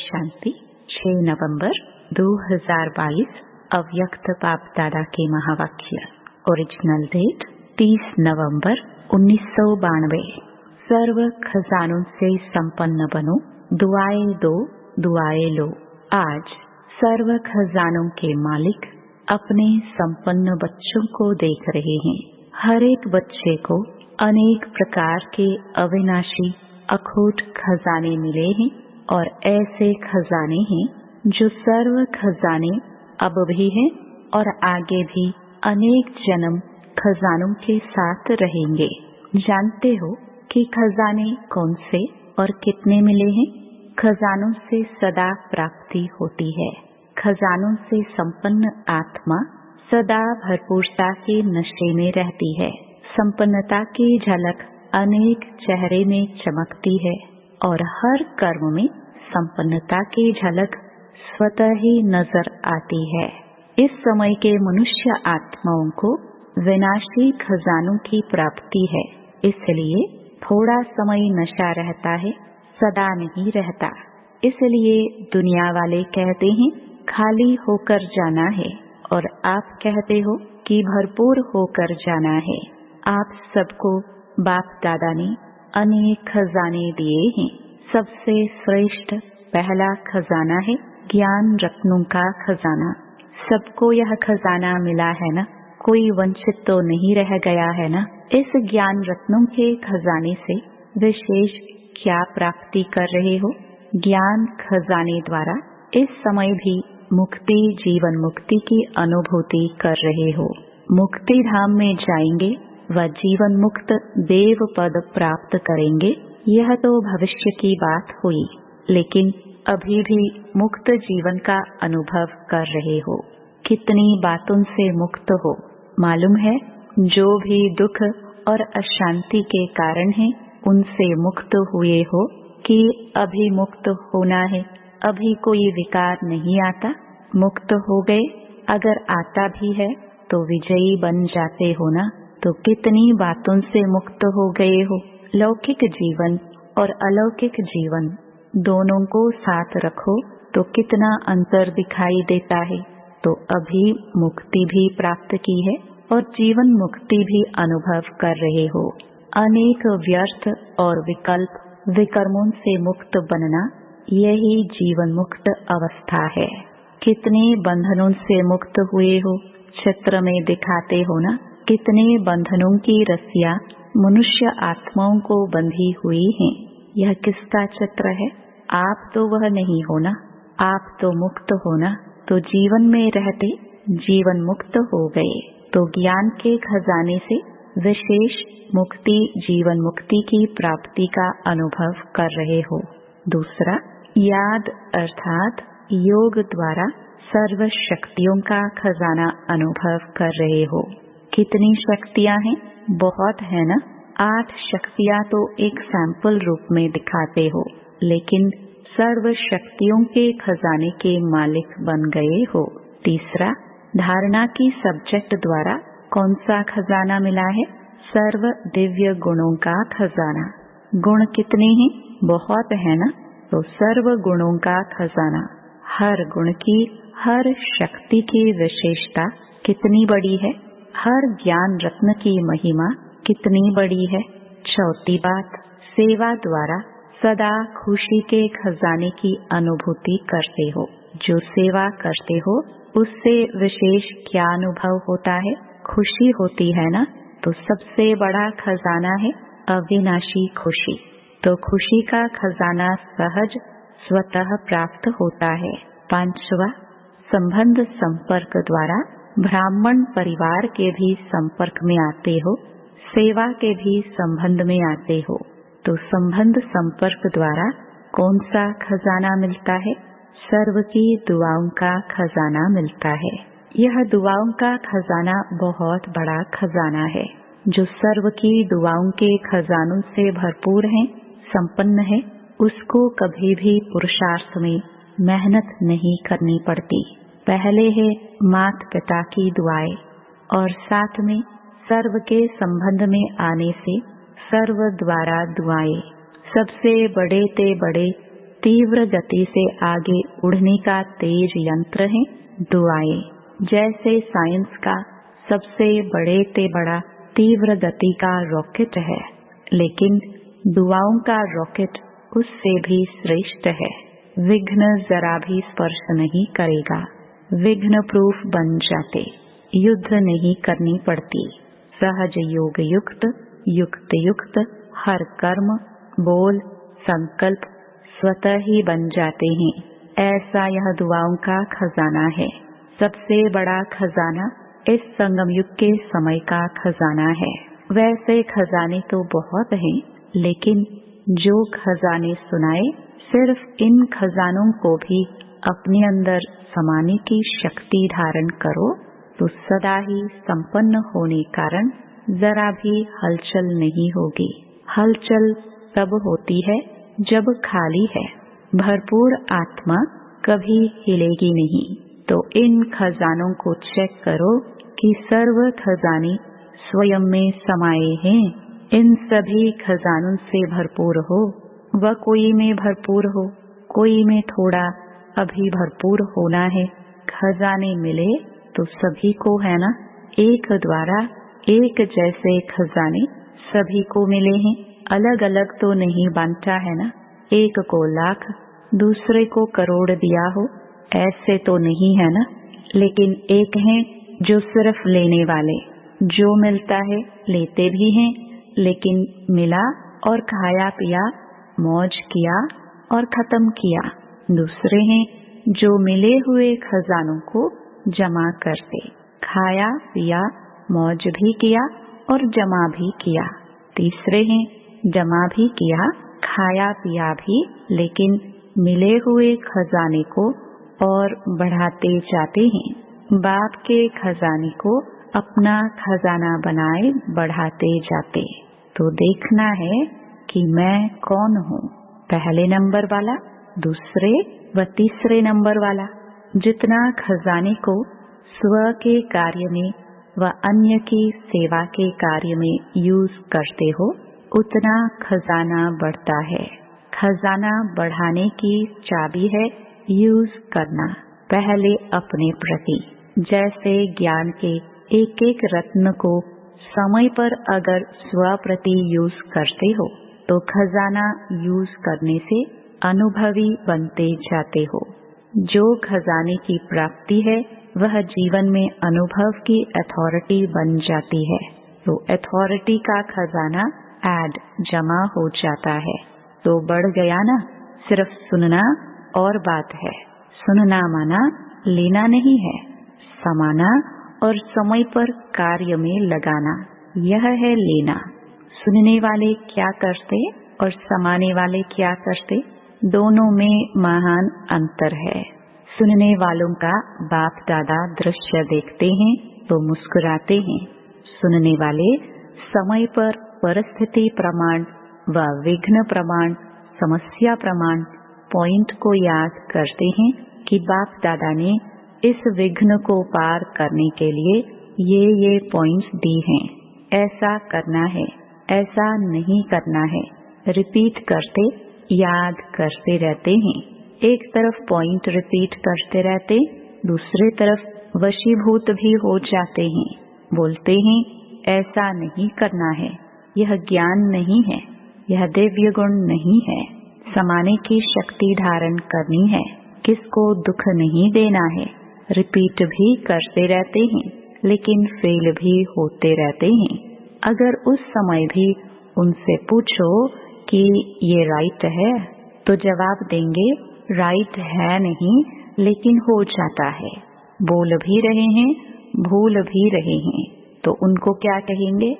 शांति 6 नवंबर 2022 अव्यक्त बाप दादा के महावाक्य। ओरिजिनल डेट 30 नवंबर 1992। सर्व खजानों से संपन्न बनो, दुआएं दो, दुआएं लो। आज सर्व खजानों के मालिक अपने संपन्न बच्चों को देख रहे हैं। हर एक बच्चे को अनेक प्रकार के अविनाशी अखूट खजाने मिले हैं और ऐसे खजाने हैं जो सर्व खजाने अब भी हैं और आगे भी अनेक जन्म खजानों के साथ रहेंगे। जानते हो कि खजाने कौन से और कितने मिले हैं? खजानों से सदा प्राप्ति होती है। खजानों से संपन्न आत्मा सदा भरपूरता के नशे में रहती है। संपन्नता की झलक अनेक चेहरे में चमकती है और हर कर्म में संपन्नता की झलक स्वतः ही नजर आती है। इस समय के मनुष्य आत्माओं को विनाशी खजानों की प्राप्ति है, इसलिए थोड़ा समय नशा रहता है, सदा नहीं रहता। इसलिए दुनिया वाले कहते हैं खाली होकर जाना है और आप कहते हो कि भरपूर होकर जाना है। आप सबको बाप दादा ने अनेक खजाने दिए हैं। सबसे श्रेष्ठ पहला खजाना है ज्ञान रत्नों का खजाना। सबको यह खजाना मिला है ना, कोई वंचित तो नहीं रह गया है ना। इस ज्ञान रत्नों के खजाने से विशेष क्या प्राप्ति कर रहे हो? ज्ञान खजाने द्वारा इस समय भी मुक्ति, जीवन मुक्ति की अनुभूति कर रहे हो। मुक्ति धाम में जाएंगे व जीवन मुक्त देव पद प्राप्त करेंगे। यह तो भविष्य की बात हुई, लेकिन अभी भी मुक्त जीवन का अनुभव कर रहे हो। कितनी बातों से मुक्त हो मालूम है? जो भी दुख और अशांति के कारण हैं, उनसे मुक्त हुए हो कि अभी मुक्त होना है? अभी कोई विकार नहीं आता, मुक्त हो गए। अगर आता भी है तो विजयी बन जाते हो ना। तो कितनी बातों से मुक्त हो गए हो। लौकिक जीवन और अलौकिक जीवन दोनों को साथ रखो तो कितना अंतर दिखाई देता है। तो अभी मुक्ति भी प्राप्त की है और जीवन मुक्ति भी अनुभव कर रहे हो। अनेक व्यर्थ और विकल्प विकर्मों से मुक्त बनना, यही जीवन मुक्त अवस्था है। कितने बंधनों से मुक्त हुए हो, चित्र में दिखाते हो ना। कितने बंधनों की रस्सियां मनुष्य आत्माओं को बंधी हुई हैं। यह किसका चित्र है? आप तो वह नहीं हो ना, आप तो मुक्त हो ना। तो जीवन में रहते जीवन मुक्त हो गए, तो ज्ञान के खजाने से विशेष मुक्ति, जीवन मुक्ति की प्राप्ति का अनुभव कर रहे हो। दूसरा, याद अर्थात योग द्वारा सर्व शक्तियों का खजाना अनुभव कर रहे हो। कितनी शक्तियां हैं? बहुत है ना। 8 शक्तियां तो एक सैंपल रूप में दिखाते हो, लेकिन सर्व शक्तियों के खजाने के मालिक बन गए हो। तीसरा, धारणा की सब्जेक्ट द्वारा कौन सा खजाना मिला है? सर्व दिव्य गुणों का खजाना। गुण कितने हैं? बहुत है ना। तो सर्व गुणों का खजाना, हर गुण की, हर शक्ति की विशेषता कितनी बड़ी है। हर ज्ञान रत्न की महिमा कितनी बड़ी है। चौथी बात, सेवा द्वारा सदा खुशी के खजाने की अनुभूति करते हो। जो सेवा करते हो उससे विशेष क्या अनुभव होता है? खुशी होती है ना। तो सबसे बड़ा खजाना है अविनाशी खुशी। तो खुशी का खजाना सहज स्वतः प्राप्त होता है। पांचवा, संबंध संपर्क द्वारा ब्राह्मण परिवार के भी संपर्क में आते हो, सेवा के भी संबंध में आते हो। तो संबंध संपर्क द्वारा कौन सा खजाना मिलता है? सर्व की दुआओं का खजाना मिलता है। यह दुआओं का खजाना बहुत बड़ा खजाना है। जो सर्व की दुआओं के खजानों से भरपूर है, संपन्न है, उसको कभी भी पुरुषार्थ में मेहनत नहीं करनी पड़ती। पहले है मात पिता की दुआएं और साथ में सर्व के संबंध में आने से सर्व द्वारा दुआएं। सबसे बड़े ते बड़े तीव्र गति से आगे उड़ने का तेज यंत्र है दुआएं। जैसे साइंस का सबसे बड़े से बड़ा तीव्र गति का रॉकेट है, लेकिन दुआओं का रॉकेट उससे भी श्रेष्ठ है। विघ्न जरा भी स्पर्श नहीं करेगा, विघ्न प्रूफ बन जाते, युद्ध नहीं करनी पड़ती। सहज योग युक्त युक्त युक्त हर कर्म बोल संकल्प स्वतः ही बन जाते हैं। ऐसा यह दुआओं का खजाना है। सबसे बड़ा खजाना इस संगम युग के समय का खजाना है। वैसे खजाने तो बहुत हैं, लेकिन जो खजाने सुनाए, सिर्फ इन खजानों को भी अपने अंदर समाने की शक्ति धारण करो तो सदा ही संपन्न होने कारण जरा भी हलचल नहीं होगी। हलचल तब होती है जब खाली है। भरपूर आत्मा कभी हिलेगी नहीं। तो इन खजानों को चेक करो कि सर्व खजाने स्वयं में समाये हैं। इन सभी खजानों से भरपूर हो, वह कोई में भरपूर हो, कोई में थोड़ा अभी भरपूर होना है। खजाने मिले तो सभी को है ना। एक द्वारा एक जैसे खजाने सभी को मिले हैं। अलग अलग तो नहीं बांटा है ना। एक को लाख दूसरे को करोड़ दिया हो, ऐसे तो नहीं है ना। लेकिन एक है जो सिर्फ लेने वाले, जो मिलता है लेते भी हैं, लेकिन मिला और खाया पिया मौज किया और खत्म किया। दूसरे हैं जो मिले हुए खजानों को जमा करते, खाया पिया मौज भी किया और जमा भी किया। तीसरे हैं जमा भी किया खाया पिया भी, लेकिन मिले हुए खजाने को और बढ़ाते जाते हैं। बाप के खजाने को अपना खजाना बनाए बढ़ाते जाते। तो देखना है कि मैं कौन हूँ, पहले नंबर वाला, दूसरे व तीसरे नंबर वाला। जितना खजाने को स्व के कार्य में व अन्य की सेवा के कार्य में यूज करते हो, उतना खजाना बढ़ता है। खजाना बढ़ाने की चाबी है यूज करना, पहले अपने प्रति। जैसे ज्ञान के एक एक रत्न को समय पर अगर स्व प्रति यूज करते हो तो खजाना यूज करने से अनुभवी बनते जाते हो। जो खजाने की प्राप्ति है वह जीवन में अनुभव की अथॉरिटी बन जाती है। तो अथॉरिटी का खजाना ऐड जमा हो जाता है। तो बढ़ गया ना। सिर्फ सुनना और बात है। सुनना माना लेना नहीं है, समाना और समय पर कार्य में लगाना, यह है लेना। सुनने वाले क्या करते और समाने वाले क्या करते, दोनों में महान अंतर है। सुनने वालों का बाप दादा दृश्य देखते हैं तो मुस्कुराते हैं। सुनने वाले समय पर परिस्थिति प्रमाण व विघ्न प्रमाण, समस्या प्रमाण पॉइंट को याद करते हैं कि बाप दादा ने इस विघ्न को पार करने के लिए ये पॉइंट्स दी हैं। ऐसा करना है, ऐसा नहीं करना है। रिपीट करते याद करते रहते हैं। एक तरफ पॉइंट रिपीट करते रहते, दूसरी तरफ वशीभूत भी हो जाते हैं। बोलते हैं ऐसा नहीं करना है, यह ज्ञान नहीं है, यह दिव्य गुण नहीं है। समाने की शक्ति धारण करनी है, किसको दुख नहीं देना है। रिपीट भी करते रहते हैं, लेकिन फेल भी होते रहते हैं। अगर उस समय भी उनसे पूछो कि ये राइट है, तो जवाब देंगे राइट है नहीं, लेकिन हो जाता है। बोल भी रहे हैं, भूल भी रहे हैं, तो उनको क्या कहेंगे?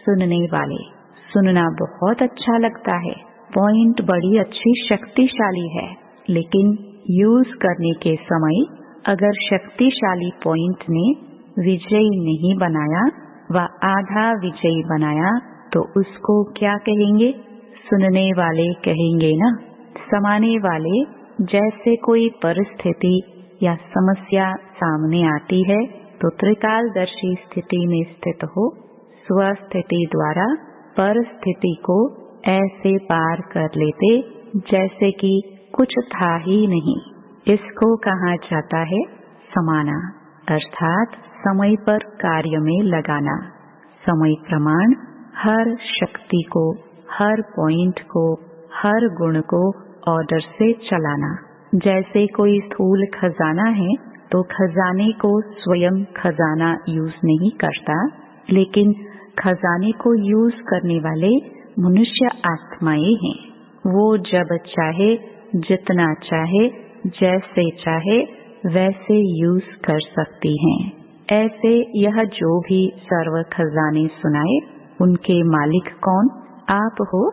सुनने वाले। सुनना बहुत अच्छा लगता है, पॉइंट बड़ी अच्छी शक्तिशाली है, लेकिन यूज करने के समय अगर शक्तिशाली पॉइंट ने विजयी नहीं बनाया व आधा विजयी बनाया तो उसको क्या कहेंगे? सुनने वाले कहेंगे ना। समाने वाले जैसे कोई परिस्थिति या समस्या सामने आती है तो त्रिकालदर्शी स्थिति में स्थित हो स्वस्थिति द्वारा परिस्थिति को ऐसे पार कर लेते जैसे कि कुछ था ही नहीं। इसको कहा जाता है समाना, अर्थात समय पर कार्य में लगाना। समय प्रमाण हर शक्ति को, हर पॉइंट को, हर गुण को ऑर्डर से चलाना। जैसे कोई स्थूल खजाना है तो खजाने को स्वयं खजाना यूज नहीं करता, लेकिन खजाने को यूज करने वाले मनुष्य आत्माएं हैं। वो जब चाहे, जितना चाहे, जैसे चाहे वैसे यूज कर सकती हैं। ऐसे यह जो भी सर्व खजाने सुनाए, उनके मालिक कौन? आप हो,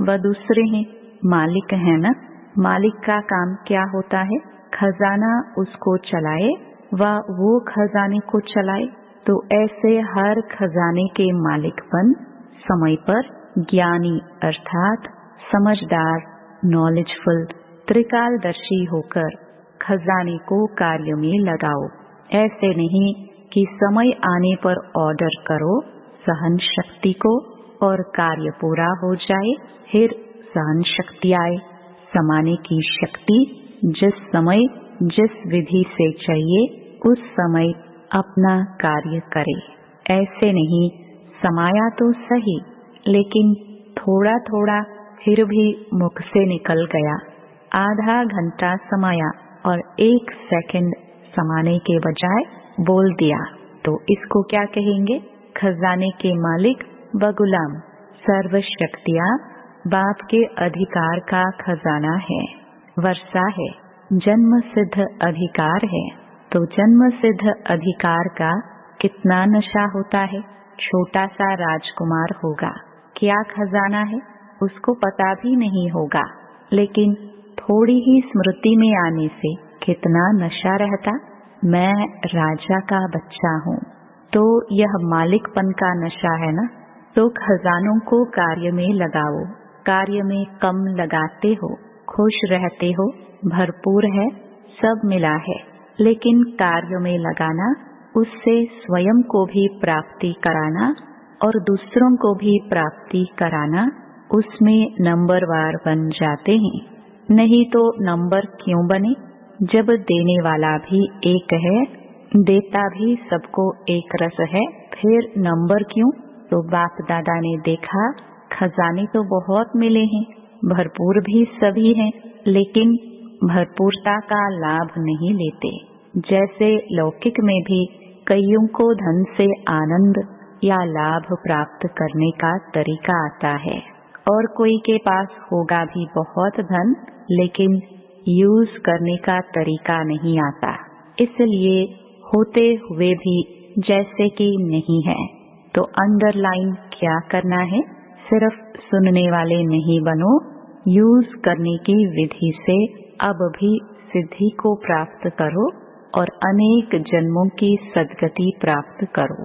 वह दूसरे हैं। मालिक है ना। मालिक का काम क्या होता है? खजाना उसको चलाए, वह वो खजाने को चलाए। तो ऐसे हर खजाने के मालिक बन समय पर ज्ञानी अर्थात समझदार, नॉलेजफुल, त्रिकालदर्शी होकर खजाने को कार्य में लगाओ। ऐसे नहीं कि समय आने पर ऑर्डर करो सहन शक्ति को और कार्य पूरा हो जाए, फिर सहन शक्ति आए। समाने की शक्ति जिस समय जिस विधि से चाहिए उस समय अपना कार्य करे। ऐसे नहीं समाया तो सही, लेकिन थोड़ा थोड़ा फिर भी मुख से निकल गया। आधा घंटा समाया और 1 सेकंड समाने के बजाय बोल दिया, तो इसको क्या कहेंगे? खजाने के मालिक व गुलाम। सर्व शक्तियाँ बाप के अधिकार का खजाना है, वर्षा है, जन्म सिद्ध अधिकार है। तो जन्म सिद्ध अधिकार का कितना नशा होता है? छोटा सा राजकुमार होगा, क्या खजाना है उसको पता भी नहीं होगा, लेकिन थोड़ी ही स्मृति में आने से कितना नशा रहता। मैं राजा का बच्चा हूँ, तो यह मालिकपन का नशा है ना। तो खजानों को कार्य में लगाओ। कार्य में कम लगाते हो, खुश रहते हो, भरपूर है, सब मिला है, लेकिन कार्य में लगाना, उससे स्वयं को भी प्राप्ति कराना और दूसरों को भी प्राप्ति कराना, उसमें नंबरवार बन जाते हैं। नहीं तो नंबर क्यों बने? जब देने वाला भी एक है, देता भी सबको एक रस है, फिर नंबर क्यों? तो बाप दादा ने देखा खजाने तो बहुत मिले हैं, भरपूर भी सभी हैं, लेकिन भरपूरता का लाभ नहीं लेते। जैसे लौकिक में भी कईयों को धन से आनंद या लाभ प्राप्त करने का तरीका आता है, और कोई के पास होगा भी बहुत धन, लेकिन यूज करने का तरीका नहीं आता। इसलिए होते हुए भी जैसे कि नहीं है। तो अंडरलाइन क्या करना है? सिर्फ सुनने वाले नहीं बनो, यूज करने की विधि से अब भी सिद्धि को प्राप्त करो और अनेक जन्मों की सद्गति प्राप्त करो।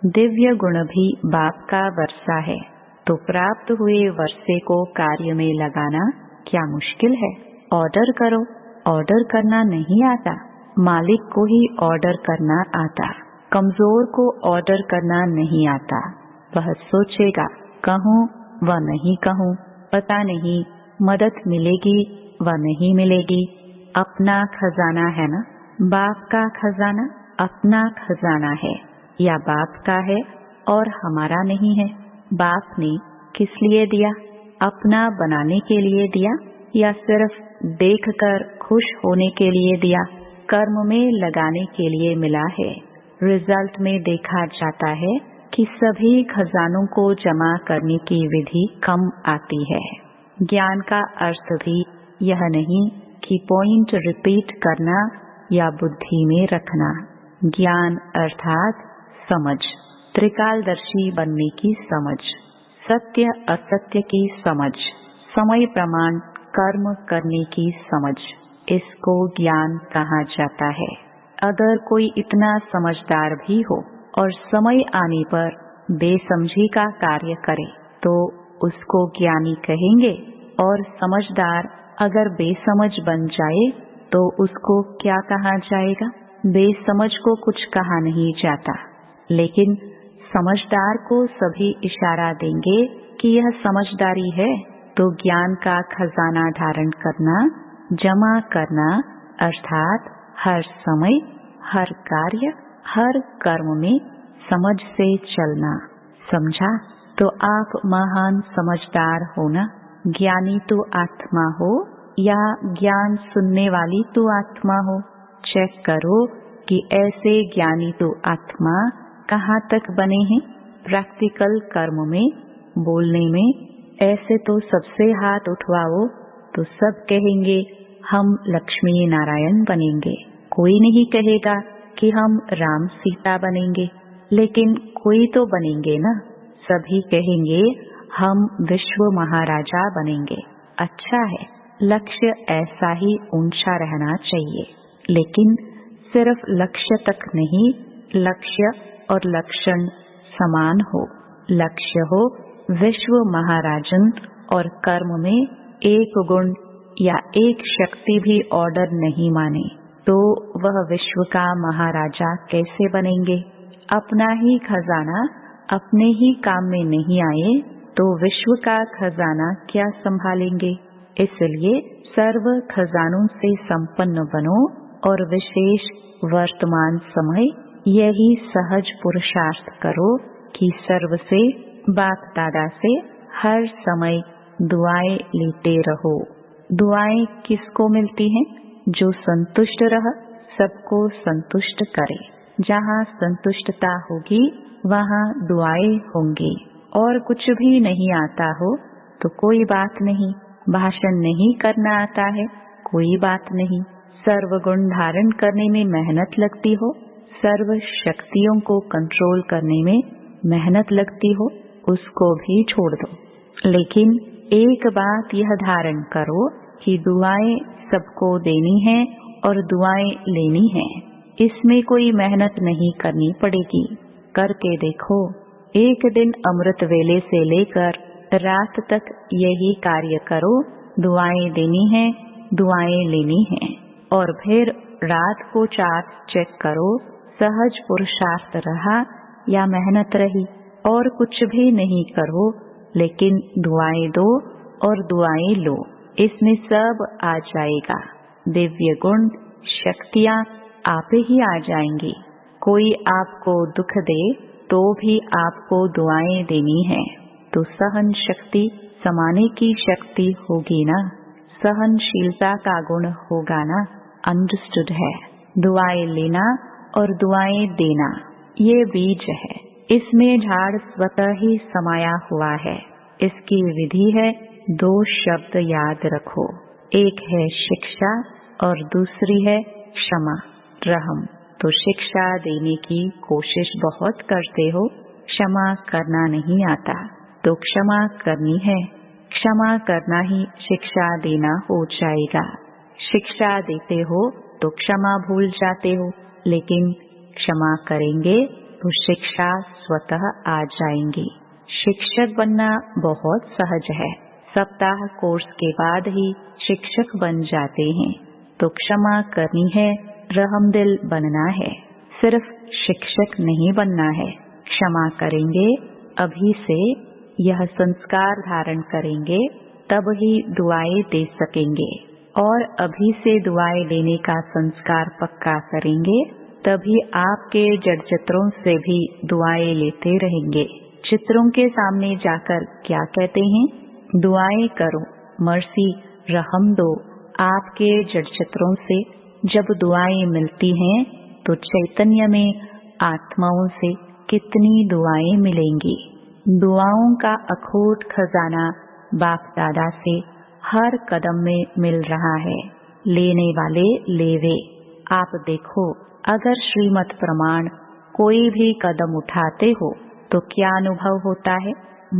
दिव्य गुण भी बाप का वर्षा है, तो प्राप्त हुए वर्षे को कार्य में लगाना क्या मुश्किल है? ऑर्डर करो। ऑर्डर करना नहीं आता, मालिक को ही ऑर्डर करना आता। कमजोर को ऑर्डर करना नहीं आता। वह सोचेगा कहूँ व नहीं कहूँ, पता नहीं मदद मिलेगी व नहीं मिलेगी। अपना खजाना है ना, बाप का खजाना अपना खजाना है या बाप का है और हमारा नहीं है। बाप ने किस लिए दिया? अपना बनाने के लिए दिया या सिर्फ देखकर खुश होने के लिए दिया? कर्म में लगाने के लिए मिला है। रिजल्ट में देखा जाता है कि सभी खजानों को जमा करने की विधि कम आती है। ज्ञान का अर्थ भी यह नहीं कि पॉइंट रिपीट करना या बुद्धि में रखना। ज्ञान अर्थात समझ, त्रिकालदर्शी बनने की समझ, सत्य असत्य की समझ, समय प्रमाण कर्म करने की समझ, इसको ज्ञान कहा जाता है। अगर कोई इतना समझदार भी हो और समय आने पर बेसमझी का कार्य करे तो उसको ज्ञानी कहेंगे, और समझदार अगर बेसमझ बन जाए तो उसको क्या कहा जाएगा? बेसमझ को कुछ कहा नहीं जाता, लेकिन समझदार को सभी इशारा देंगे कि यह समझदारी है। तो ज्ञान का खजाना धारण करना जमा करना अर्थात हर समय, हर कार्य, हर कर्म में समझ से चलना। समझा? तो आप महान समझदार हो ना। ज्ञानी तो आत्मा हो या ज्ञान सुनने वाली तो आत्मा हो। चेक करो कि ऐसे ज्ञानी तो आत्मा कहाँ तक बने हैं। प्रैक्टिकल कर्म में, बोलने में ऐसे तो सबसे हाथ उठवाओ तो सब कहेंगे हम लक्ष्मी नारायण बनेंगे। कोई नहीं कहेगा कि हम राम सीता बनेंगे, लेकिन कोई तो बनेंगे ना। सभी कहेंगे हम विश्व महाराजा बनेंगे। अच्छा है, लक्ष्य ऐसा ही ऊंचा रहना चाहिए, लेकिन सिर्फ लक्ष्य तक नहीं, लक्ष्य और लक्षण समान हो। लक्ष्य हो विश्व महाराजन और कर्म में एक गुण या एक शक्ति भी ऑर्डर नहीं माने तो वह विश्व का महाराजा कैसे बनेंगे। अपना ही खजाना अपने ही काम में नहीं आए तो विश्व का खजाना क्या संभालेंगे। इसलिए सर्व खजानों से संपन्न बनो और विशेष वर्तमान समय यही सहज पुरुषार्थ करो कि सर्व से, बाप दादा से हर समय दुआएं लेते रहो। दुआएं किसको मिलती हैं? जो संतुष्ट रह, सबको संतुष्ट करे। जहाँ संतुष्टता होगी वहाँ दुआएं होंगी। और कुछ भी नहीं आता हो तो कोई बात नहीं, भाषण नहीं करना आता है कोई बात नहीं, सर्वगुण धारण करने में मेहनत लगती हो, सर्व शक्तियों को कंट्रोल करने में मेहनत लगती हो, उसको भी छोड़ दो। लेकिन एक बात यह धारण करो कि दुआएं सबको देनी है और दुआएं लेनी है। इसमें कोई मेहनत नहीं करनी पड़ेगी। करके देखो। एक दिन अमृत वेले से लेकर रात तक यही कार्य करो। दुआएं देनी है, दुआएं लेनी है। और फिर रात को चार्ट चेक करो, सहज पुरुषार्थ रहा या मेहनत रही। और कुछ भी नहीं करो, लेकिन दुआएं दो और दुआएं लो। इसमें सब आ जाएगा। दिव्य गुण, शक्तियाँ आप ही आ जाएंगी। कोई आपको दुख दे तो भी आपको दुआएं देनी है तो सहन शक्ति, समाने की शक्ति होगी ना। सहनशीलता का गुण होगा ना। अंडरस्टूड है। दुआएं लेना और दुआएं देना ये बीज है। इसमें झाड़ स्वतः ही समाया हुआ है। इसकी विधि है, 2 शब्द याद रखो। एक है शिक्षा और दूसरी है क्षमा, रहम। तो शिक्षा देने की कोशिश बहुत करते हो, क्षमा करना नहीं आता तो क्षमा करनी है। क्षमा करना ही शिक्षा देना हो जाएगा। शिक्षा देते हो तो क्षमा भूल जाते हो, लेकिन क्षमा करेंगे तो शिक्षा स्वतः आ जाएंगी। शिक्षक बनना बहुत सहज है। सप्ताह कोर्स के बाद ही शिक्षक बन जाते हैं। तो क्षमा करनी है, रहमदिल बनना है। सिर्फ शिक्षक नहीं बनना है। क्षमा करेंगे, अभी से यह संस्कार धारण करेंगे, तब ही दुआएं दे सकेंगे। और अभी से दुआएं लेने का संस्कार पक्का करेंगे, तभी आपके जड़ चित्रों से भी दुआएं लेते रहेंगे। चित्रों के सामने जाकर क्या कहते हैं? दुआएं करो, मर्सी, रहम दो। आपके जड़ चित्रों से जब दुआएं मिलती हैं तो चैतन्य में आत्माओं से कितनी दुआएं मिलेंगी। दुआओं का अखोट खजाना बाप दादा से हर कदम में मिल रहा है। लेने वाले लेवे। आप देखो, अगर श्रीमत प्रमाण कोई भी कदम उठाते हो तो क्या अनुभव होता है?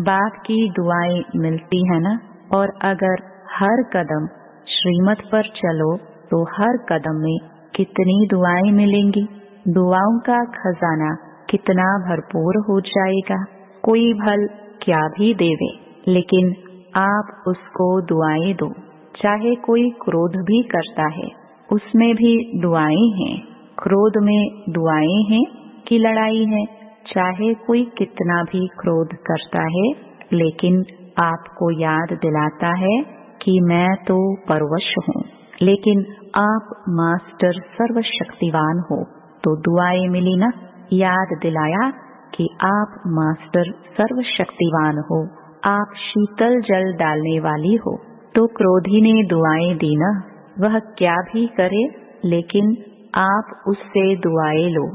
बाप की दुआएं मिलती है ना। और अगर हर कदम श्रीमत पर चलो तो हर कदम में कितनी दुआएं मिलेंगी। दुआओं का खजाना कितना भरपूर हो जाएगा। कोई भल क्या भी देवे, लेकिन आप उसको दुआएं दो। चाहे कोई क्रोध भी करता है, उसमें भी दुआएं हैं। क्रोध में दुआएं हैं कि लड़ाई है? चाहे कोई कितना भी क्रोध करता है, लेकिन आपको याद दिलाता है कि मैं तो परवश हूँ, लेकिन आप मास्टर सर्वशक्तिवान हो तो दुआएं मिली ना। याद दिलाया कि आप मास्टर सर्वशक्तिवान हो, आप शीतल जल डालने वाली हो। तो क्रोधी ने दुआएं दी ना, वह क्या भी करे लेकिन आप उससे दुआएं लो।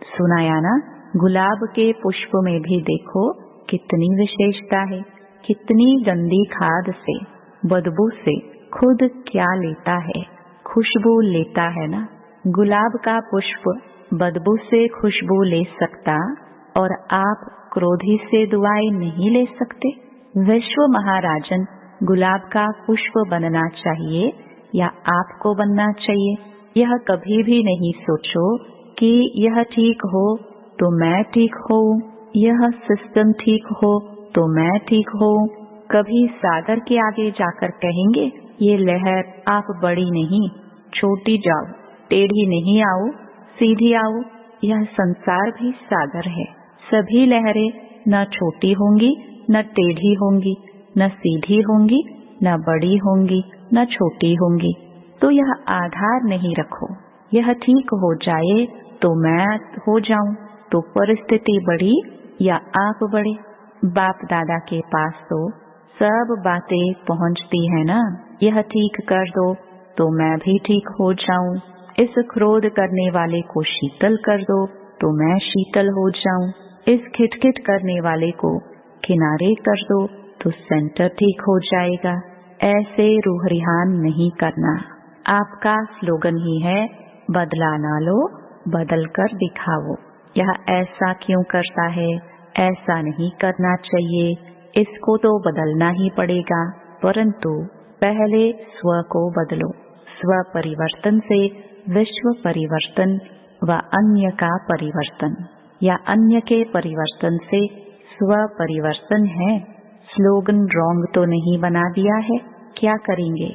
सुनाया ना, गुलाब के पुष्प में भी देखो कितनी विशेषता है, कितनी गंदी खाद से, बदबू से खुद क्या लेता है, खुशबू लेता है ना। गुलाब का पुष्प बदबू से खुशबू ले सकता और आप क्रोधी से दुआएं नहीं ले सकते। विश्व महाराजन, गुलाब का पुष्प बनना चाहिए या आपको बनना चाहिए? यह कभी भी नहीं सोचो कि यह ठीक हो तो मैं ठीक हूँ, यह सिस्टम ठीक हो तो मैं ठीक हूँ। कभी सागर के आगे जाकर कहेंगे ये लहर आप बड़ी नहीं, छोटी जाओ, टेढ़ी नहीं आओ, सीधी आओ। यह संसार भी सागर है, सभी लहरें न छोटी होंगी न टेढ़ी होंगी, न सीधी होंगी न बड़ी होंगी न छोटी होंगी। तो यह आधार नहीं रखो, यह ठीक हो जाए तो मैं हो जाऊं, तो परिस्थिति बढ़ी या आप बढ़े। बाप दादा के पास तो सब बातें पहुंचती है ना। यह ठीक कर दो तो मैं भी ठीक हो जाऊं, इस क्रोध करने वाले को शीतल कर दो तो मैं शीतल हो जाऊं, इस खिटखिट करने वाले को किनारे कर दो तो सेंटर ठीक हो जाएगा। ऐसे रूह रिहान नहीं करना। आपका स्लोगन ही है बदला ना लो, बदल कर दिखाओ। यह ऐसा क्यों करता है, ऐसा नहीं करना चाहिए, इसको तो बदलना ही पड़ेगा। परंतु पहले स्व को बदलो। स्व परिवर्तन से विश्व परिवर्तन व अन्य का परिवर्तन, या अन्य के परिवर्तन से स्व परिवर्तन है। स्लोगन रॉन्ग तो नहीं बना दिया है? क्या करेंगे?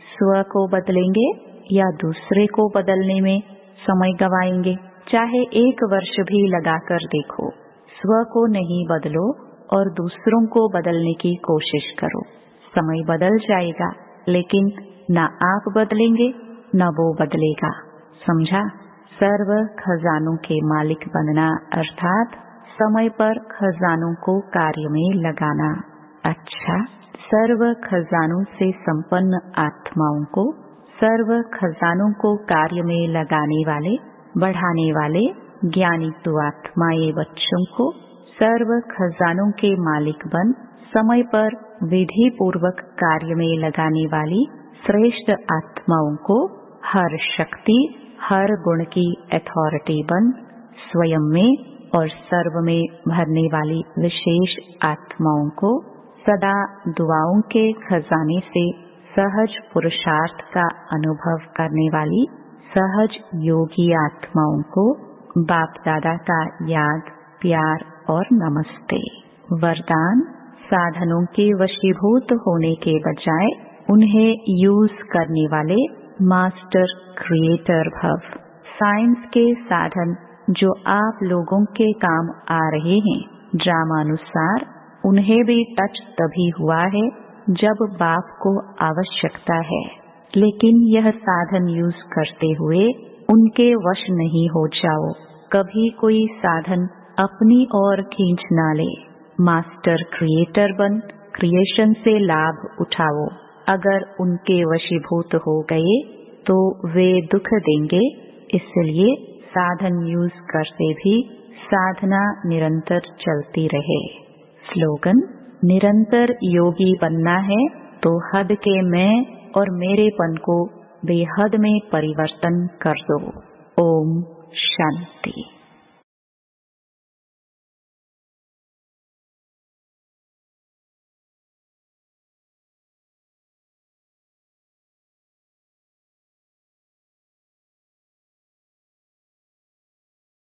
स्व को बदलेंगे या दूसरे को बदलने में समय गवाएंगे? चाहे 1 वर्ष भी लगाकर देखो, स्व को नहीं बदलो और दूसरों को बदलने की कोशिश करो। समय बदल जाएगा, लेकिन न आप बदलेंगे न वो बदलेगा। समझा? सर्व खजानों के मालिक बनना अर्थात समय पर खजानों को कार्य में लगाना। अच्छा, सर्व खजानों से संपन्न आत्माओं को, सर्व खजानों को कार्य में लगाने वाले, बढ़ाने वाले ज्ञानी आत्माएं बच्चों को सर्व खजानों के मालिक बन समय पर विधि पूर्वक कार्य में लगाने वाली श्रेष्ठ आत्माओं को हर शक्ति, हर गुण की अथॉरिटी बन स्वयं में और सर्व में भरने वाली विशेष आत्माओं को सदा दुआओं के खजाने से सहज पुरुषार्थ का अनुभव करने वाली सहज योगी आत्माओं को बाप दादा का याद, प्यार और नमस्ते। वरदान: साधनों के वशीभूत होने के बजाय उन्हें यूज करने वाले मास्टर क्रिएटर भव। साइंस के साधन जो आप लोगों के काम आ रहे हैं, ड्रामानुसार उन्हें भी टच तभी हुआ है जब बाप को आवश्यकता है, लेकिन यह साधन यूज करते हुए उनके वश नहीं हो जाओ। कभी कोई साधन अपनी ओर खींच ना ले। मास्टर क्रिएटर बन क्रिएशन से लाभ उठाओ। अगर उनके वशीभूत हो गए तो वे दुख देंगे, इसलिए साधन यूज करते भी साधना निरंतर चलती रहे। स्लोगन: निरंतर योगी बनना है तो हद के मैं और मेरेपन को बेहद में परिवर्तन कर दो। ओम शांति।